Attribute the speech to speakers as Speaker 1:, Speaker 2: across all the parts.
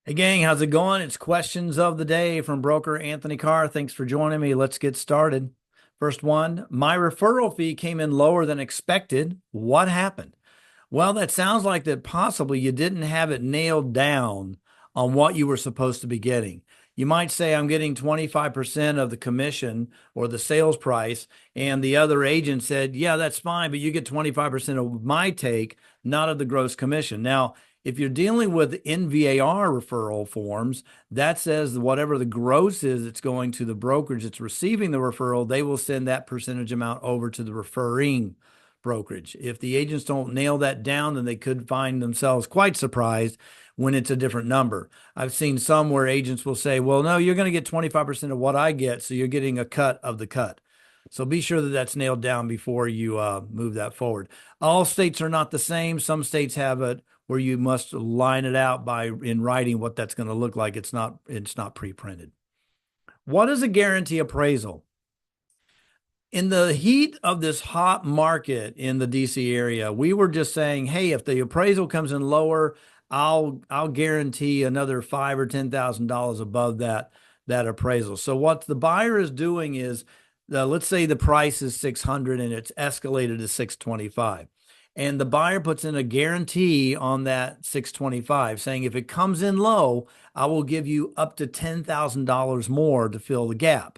Speaker 1: Hey gang, how's it going? It's questions of the day from broker Anthony Carr. Thanks for joining me. Let's get started. First one, my referral fee came in lower than expected. What happened? Well, that sounds like that possibly you didn't have it nailed down on what you were supposed to be getting. You might say, I'm getting 25% of the commission or the sales price, and the other agent said, yeah, that's fine, but you get 25% of my take, not of the gross commission. Now, if you're dealing with NVAR referral forms, that says whatever the gross is, it's going to the brokerage that's receiving the referral, they will send that percentage amount over to the referring brokerage. If the agents don't nail that down, then they could find themselves quite surprised when it's a different number. I've seen some where agents will say, well, no, you're going to get 25% of what I get, so you're getting a cut of the cut. So be sure that that's nailed down before you move that forward. All states are not the same. Some states have it where you must line it out by in writing what that's going to look like. It's not pre-printed. What is a guarantee appraisal? In the heat of this hot market in the DC area, we were just saying, hey, if the appraisal comes in lower, I'll guarantee another $5,000 or $10,000 above that appraisal. So what the buyer is doing is, let's say the price is 600 and it's escalated to 625. And the buyer puts in a guarantee on that 625 saying, if it comes in low, I will give you up to $10,000 more to fill the gap.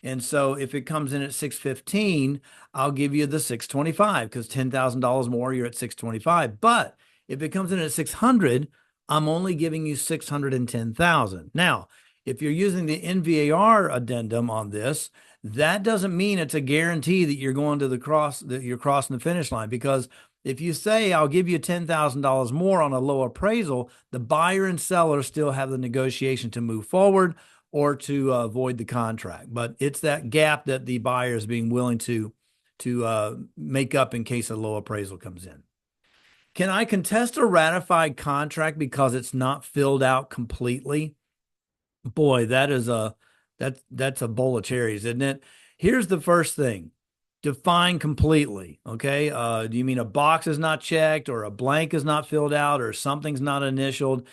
Speaker 1: And so if it comes in at 615, I'll give you the 625 because $10,000 more, you're at 625. But if it comes in at 600, I'm only giving you 610,000. Now, if you're using the NVAR addendum on this, that doesn't mean it's a guarantee that you're going to that you're crossing the finish line, because if you say I'll give you $10,000 more on a low appraisal, the buyer and seller still have the negotiation to move forward or to void the contract. But it's that gap that the buyer is being willing to make up in case a low appraisal comes in. Can I contest a ratified contract because it's not filled out completely? Boy, that's a bowl of cherries, isn't it? Here's the first thing. Define completely. Okay. Do you mean a box is not checked or a blank is not filled out or something's not initialed?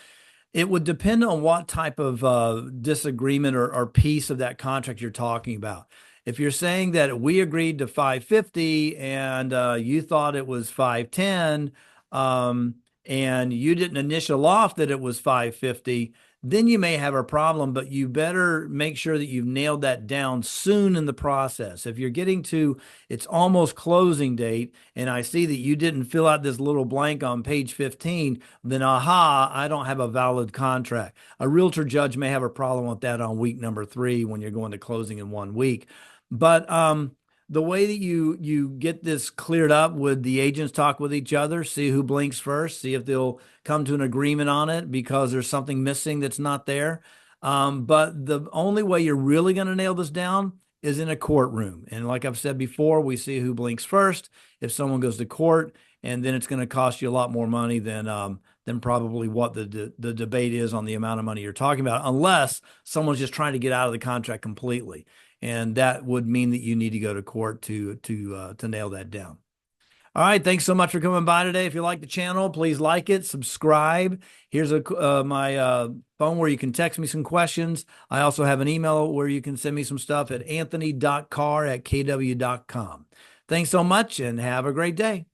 Speaker 1: It would depend on what type of disagreement or piece of that contract you're talking about. If you're saying that we agreed to 550 and you thought it was 510, and you didn't initial off that it was 550, then you may have a problem, but you better make sure that you've nailed that down soon in the process. If you're getting to it's almost closing date and I see that you didn't fill out this little blank on page 15, then aha, I don't have a valid contract. A realtor judge may have a problem with that on week number 3 when you're going to closing in 1 week. But the way that you get this cleared up with the agents talk with each other, see who blinks first, see if they'll come to an agreement on it because there's something missing that's not there. But the only way you're really going to nail this down is in a courtroom. And like I've said before, we see who blinks first. If someone goes to court, and then it's going to cost you a lot more money than probably what the debate is on the amount of money you're talking about, unless someone's just trying to get out of the contract completely. And that would mean that you need to go to court to nail that down. All right, thanks so much for coming by today. If you like the channel, please like it, subscribe. Here's my phone where you can text me some questions. I also have an email where you can send me some stuff at anthony.carr@kw.com. Thanks so much and have a great day.